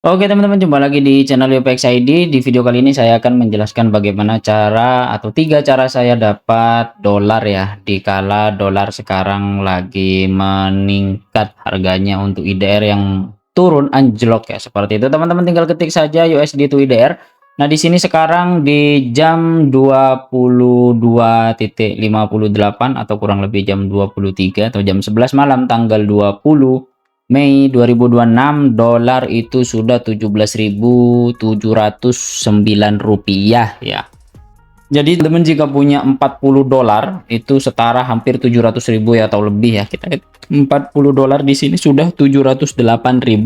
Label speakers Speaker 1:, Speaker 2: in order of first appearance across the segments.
Speaker 1: Oke teman-teman, jumpa lagi di channel UPX ID. Di video kali ini saya akan menjelaskan bagaimana cara atau 3 cara saya dapat dolar ya, di kala dolar sekarang lagi meningkat harganya untuk IDR yang turun anjlok ya, seperti itu. Teman-teman tinggal ketik saja USD to IDR. Nah, di sini sekarang di jam 22.58 atau kurang lebih jam 23 atau jam 11 malam tanggal 20 Mei 2026, dolar itu sudah 17.709 rupiah ya. Jadi teman-teman jika punya 40 dolar itu setara hampir 700.000 ya, atau lebih ya. Kita 40 dolar di sini sudah 708.000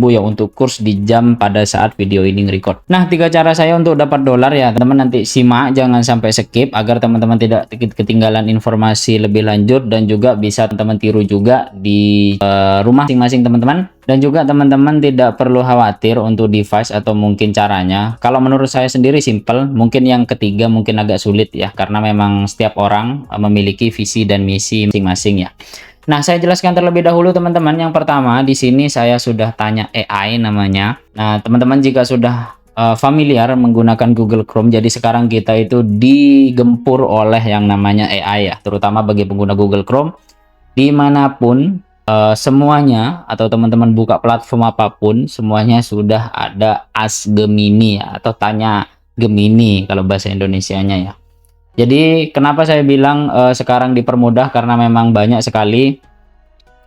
Speaker 1: ya untuk kurs di jam pada saat video ini record. Nah, 3 cara saya untuk dapat dolar ya, teman-teman nanti simak, jangan sampai skip agar teman-teman tidak ketinggalan informasi lebih lanjut, dan juga bisa teman-teman tiru juga di rumah masing-masing teman-teman. Dan juga teman-teman tidak perlu khawatir untuk device atau mungkin caranya. Kalau menurut saya sendiri simple, mungkin yang ketiga mungkin agak sulit ya, karena memang setiap orang memiliki visi dan misi masing-masing ya. Nah, saya jelaskan terlebih dahulu teman-teman. Yang pertama, di sini saya sudah tanya AI namanya. Nah, teman-teman jika sudah familiar menggunakan Google Chrome, jadi sekarang kita itu digempur oleh yang namanya AI ya, terutama bagi pengguna Google Chrome dimanapun. Semuanya atau teman-teman buka platform apapun, semuanya sudah ada Ask Gemini ya, atau tanya Gemini kalau bahasa Indonesianya ya. Jadi kenapa saya bilang sekarang dipermudah, karena memang banyak sekali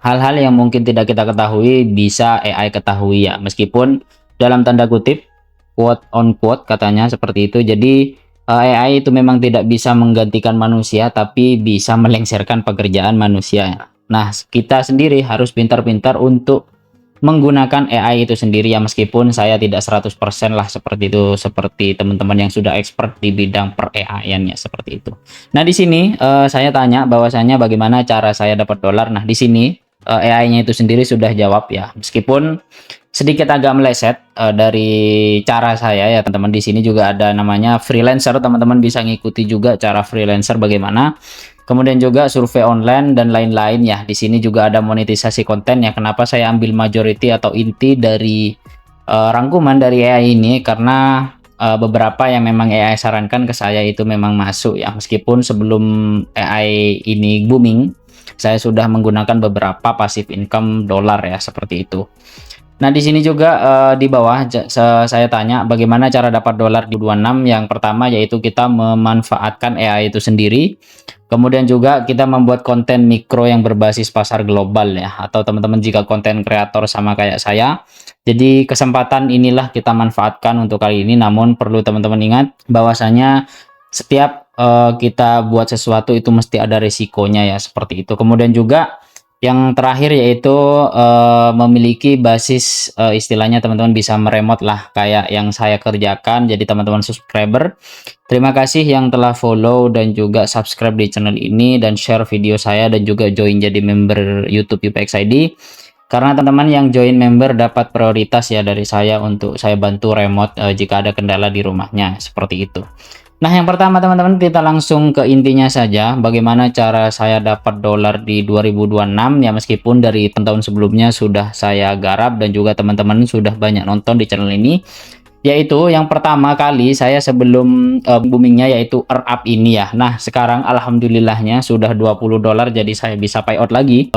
Speaker 1: hal-hal yang mungkin tidak kita ketahui bisa AI ketahui ya, meskipun dalam tanda kutip, quote on quote katanya seperti itu. Jadi AI itu memang tidak bisa menggantikan manusia, tapi bisa melengsarkan pekerjaan manusia. Nah, kita sendiri harus pintar-pintar untuk menggunakan AI itu sendiri ya, meskipun saya tidak 100% lah seperti itu, seperti teman-teman yang sudah expert di bidang per AI-an ya, seperti itu. Nah, di sini saya tanya bahwasanya bagaimana cara saya dapat dolar. Nah, di sini AI-nya itu sendiri sudah jawab ya, meskipun sedikit agak meleset dari cara saya ya teman-teman. Di sini juga ada namanya freelancer, teman-teman bisa ngikuti juga cara freelancer bagaimana. Kemudian juga survei online dan lain-lain ya. Di sini juga ada monetisasi konten ya. Kenapa saya ambil majority atau inti dari rangkuman dari AI ini, karena beberapa yang memang AI sarankan ke saya itu memang masuk ya. Meskipun sebelum AI ini booming, saya sudah menggunakan beberapa passive income dolar ya, seperti itu. Nah, di sini juga di bawah saya tanya bagaimana cara dapat dolar di 26. Yang pertama yaitu kita memanfaatkan AI itu sendiri. Kemudian juga kita membuat konten mikro yang berbasis pasar global ya, atau teman-teman jika konten kreator sama kayak saya. Jadi kesempatan inilah kita manfaatkan untuk kali ini, namun perlu teman-teman ingat bahwasanya setiap kita buat sesuatu itu mesti ada risikonya ya, seperti itu. Kemudian juga yang terakhir yaitu memiliki basis, istilahnya teman-teman bisa meremote lah kayak yang saya kerjakan. Jadi teman-teman subscriber, terima kasih yang telah follow dan juga subscribe di channel ini, dan share video saya, dan juga join jadi member YouTube UPX ID. Karena teman-teman yang join member dapat prioritas ya dari saya untuk saya bantu remote jika ada kendala di rumahnya, seperti itu. Nah, yang pertama teman-teman kita langsung ke intinya saja, bagaimana cara saya dapat dolar di 2026 ya, meskipun dari tahun sebelumnya sudah saya garap dan juga teman-teman sudah banyak nonton di channel ini. Yaitu yang pertama kali saya sebelum boomingnya yaitu earn up ini ya. Nah, sekarang alhamdulillahnya sudah 20 dolar, jadi saya bisa payout lagi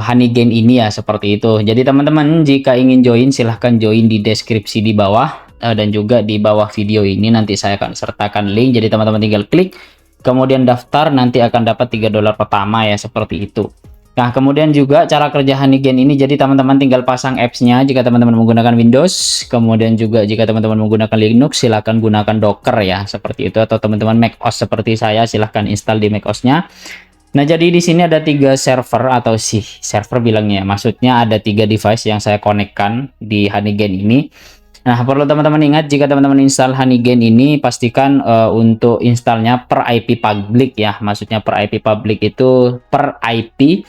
Speaker 1: honey gain ini ya, seperti itu. Jadi teman-teman jika ingin join silahkan join di deskripsi di bawah. Dan juga di bawah video ini nanti saya akan sertakan link, jadi teman-teman tinggal klik kemudian daftar, nanti akan dapat 3 dolar pertama ya, seperti itu. Nah, kemudian juga cara kerja Honeygain ini, jadi teman-teman tinggal pasang apps-nya jika teman-teman menggunakan Windows, kemudian juga jika teman-teman menggunakan Linux silahkan gunakan Docker ya, seperti itu, atau teman-teman macOS seperti saya silahkan install di macOS-nya. Nah, jadi di sini ada 3 server, atau sih server bilangnya, maksudnya ada 3 device yang saya konekkan di Honeygain ini. Nah, perlu teman-teman ingat jika teman-teman install Honeygain ini pastikan untuk installnya per IP public ya. Maksudnya per IP public itu per IP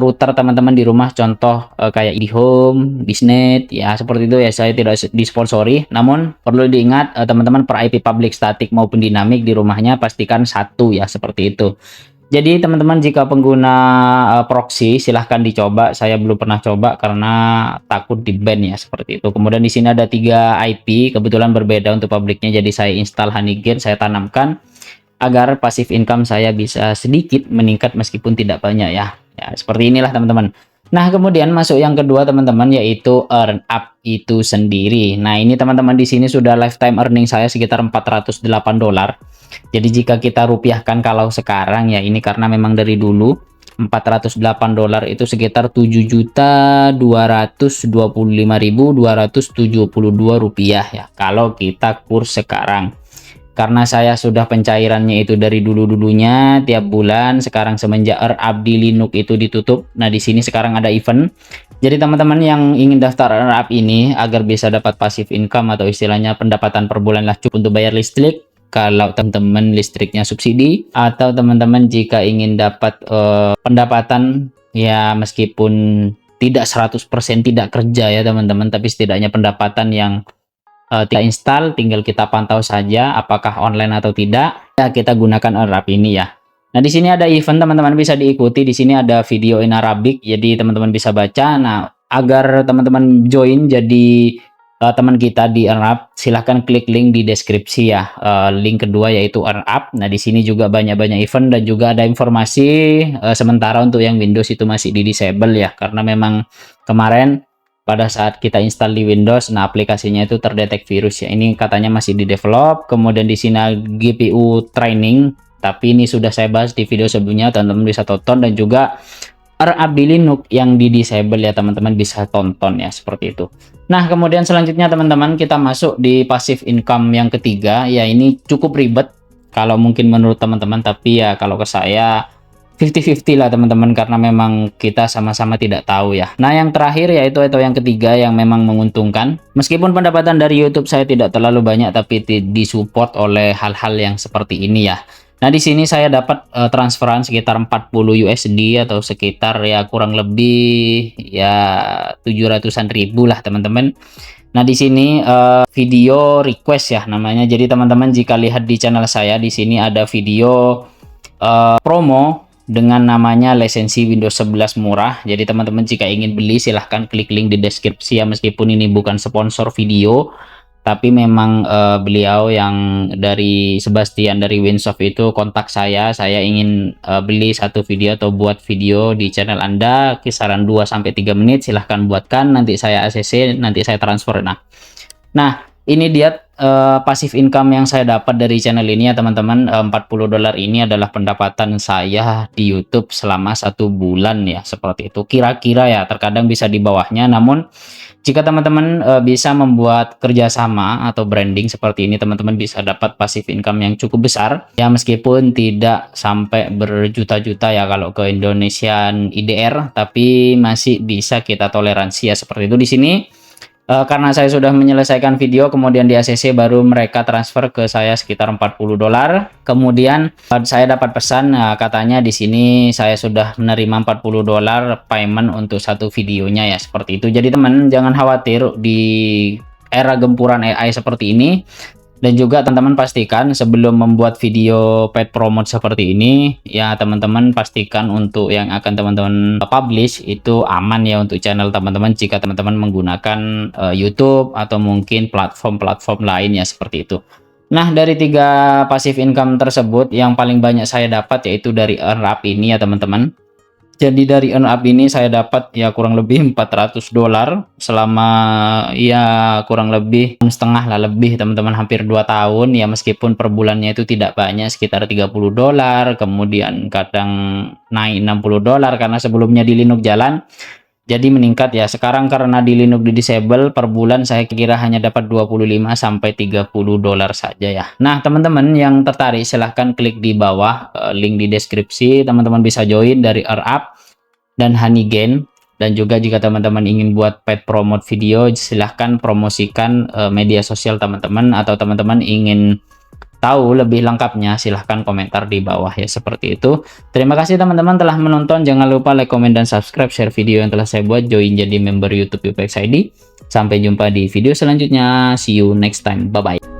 Speaker 1: router teman-teman di rumah, contoh kayak IndiHome, Bisnet ya, seperti itu ya. Saya tidak disponsori, namun perlu diingat teman-teman per IP public statik maupun dinamik di rumahnya pastikan satu ya, seperti itu. Jadi teman-teman jika pengguna proxy silahkan dicoba. Saya belum pernah coba karena takut di-ban ya seperti itu. Kemudian di sini ada 3 IP, kebetulan berbeda untuk publiknya. Jadi saya install Honeygain, saya tanamkan agar passive income saya bisa sedikit meningkat meskipun tidak banyak ya. Ya seperti inilah teman-teman. Nah, kemudian masuk yang kedua teman-teman, yaitu earn up itu sendiri. Nah, ini teman-teman di sini sudah lifetime earning saya sekitar 408 dolar. Jadi jika kita rupiahkan kalau sekarang ya, ini karena memang dari dulu 408 dolar itu sekitar 7.225.272 rupiah ya kalau kita kurs sekarang. Karena saya sudah pencairannya itu dari dulu-dulunya tiap bulan, sekarang semenjak earn up di Linux itu ditutup. Nah, di sini sekarang ada event. Jadi teman-teman yang ingin daftar earn up ini agar bisa dapat passive income atau istilahnya pendapatan per bulan lah cukup untuk bayar listrik. Kalau teman-teman listriknya subsidi, atau teman-teman jika ingin dapat pendapatan ya meskipun tidak 100% tidak kerja ya teman-teman, tapi setidaknya pendapatan yang tidak install, tinggal kita pantau saja apakah online atau tidak. Ya, kita gunakan Arab ini ya. Nah, di sini ada event teman-teman bisa diikuti. Di sini ada video in Arabic, jadi teman-teman bisa baca. Nah, agar teman-teman join jadi teman kita di Arab, silahkan klik link di deskripsi ya. Link kedua yaitu Arab. Nah, di sini juga banyak-banyak event dan juga ada informasi sementara untuk yang Windows itu masih di disable ya, karena memang kemarin pada saat kita install di Windows, nah aplikasinya itu terdetek virus ya. Ini katanya masih di develop. Kemudian di sini GPU training, tapi ini sudah saya bahas di video sebelumnya, teman-teman bisa tonton. Dan juga Arab di Linux yang di disable ya, teman-teman bisa tonton ya seperti itu. Nah, kemudian selanjutnya teman-teman kita masuk di passive income yang ketiga ya. Ini cukup ribet kalau mungkin menurut teman-teman, tapi ya kalau ke saya 50-50 lah teman-teman, karena memang kita sama-sama tidak tahu ya. Nah, yang terakhir yaitu yang ketiga yang memang menguntungkan. Meskipun pendapatan dari YouTube saya tidak terlalu banyak, tapi disupport oleh hal-hal yang seperti ini ya. Nah, di sini saya dapat transferan sekitar 40 USD atau sekitar ya kurang lebih ya 700-an ribu lah teman-teman. Nah, di sini video request ya namanya. Jadi teman-teman jika lihat di channel saya, di sini ada video promo dengan namanya lisensi Windows 11 murah. Jadi teman-teman jika ingin beli silahkan klik link di deskripsi ya, meskipun ini bukan sponsor video, tapi memang beliau yang dari Sebastian dari Winsoft itu kontak saya ingin beli satu video atau buat video di channel Anda kisaran 2-3 menit, silahkan buatkan, nanti saya ACC, nanti saya transfer. Nah ini dia passive income yang saya dapat dari channel ini ya teman-teman. 40 dolar ini adalah pendapatan saya di YouTube selama 1 bulan ya, seperti itu kira-kira ya, terkadang bisa di bawahnya. Namun jika teman-teman bisa membuat kerjasama atau branding seperti ini, teman-teman bisa dapat passive income yang cukup besar ya, meskipun tidak sampai berjuta-juta ya kalau ke Indonesian IDR, tapi masih bisa kita toleransi ya seperti itu. Di sini karena saya sudah menyelesaikan video, kemudian di ACC baru mereka transfer ke saya sekitar 40 dolar. Kemudian saya dapat pesan, katanya di sini saya sudah menerima 40 dolar payment untuk satu videonya ya, seperti itu. Jadi teman jangan khawatir di era gempuran AI seperti ini. Dan juga teman-teman pastikan sebelum membuat video paid promote seperti ini ya, teman-teman pastikan untuk yang akan teman-teman publish itu aman ya untuk channel teman-teman, jika teman-teman menggunakan YouTube atau mungkin platform-platform lain ya seperti itu. Nah, dari 3 passive income tersebut yang paling banyak saya dapat yaitu dari earn up ini ya teman-teman. Jadi dari earn up ini saya dapat ya kurang lebih 400 dolar selama ya kurang lebih setengah lah, lebih teman-teman, hampir 2 tahun ya, meskipun per bulannya itu tidak banyak, sekitar 30 dolar, kemudian kadang naik 60 dolar karena sebelumnya di Linux jalan. Jadi meningkat ya. Sekarang karena di Linux di disable, per bulan saya kira hanya dapat 25-30 dolar saja ya. Nah, teman-teman yang tertarik silahkan klik di bawah link di deskripsi. Teman-teman bisa join dari earn up dan Honeygain. Dan juga jika teman-teman ingin buat paid promote video, silahkan promosikan media sosial teman-teman, atau teman-teman ingin tahu lebih lengkapnya silahkan komentar di bawah ya, seperti itu. Terima kasih teman-teman telah menonton. Jangan lupa like, komen, dan subscribe, share video yang telah saya buat, join jadi member YouTube UPX ID. Sampai jumpa di video selanjutnya. See you next time. Bye bye.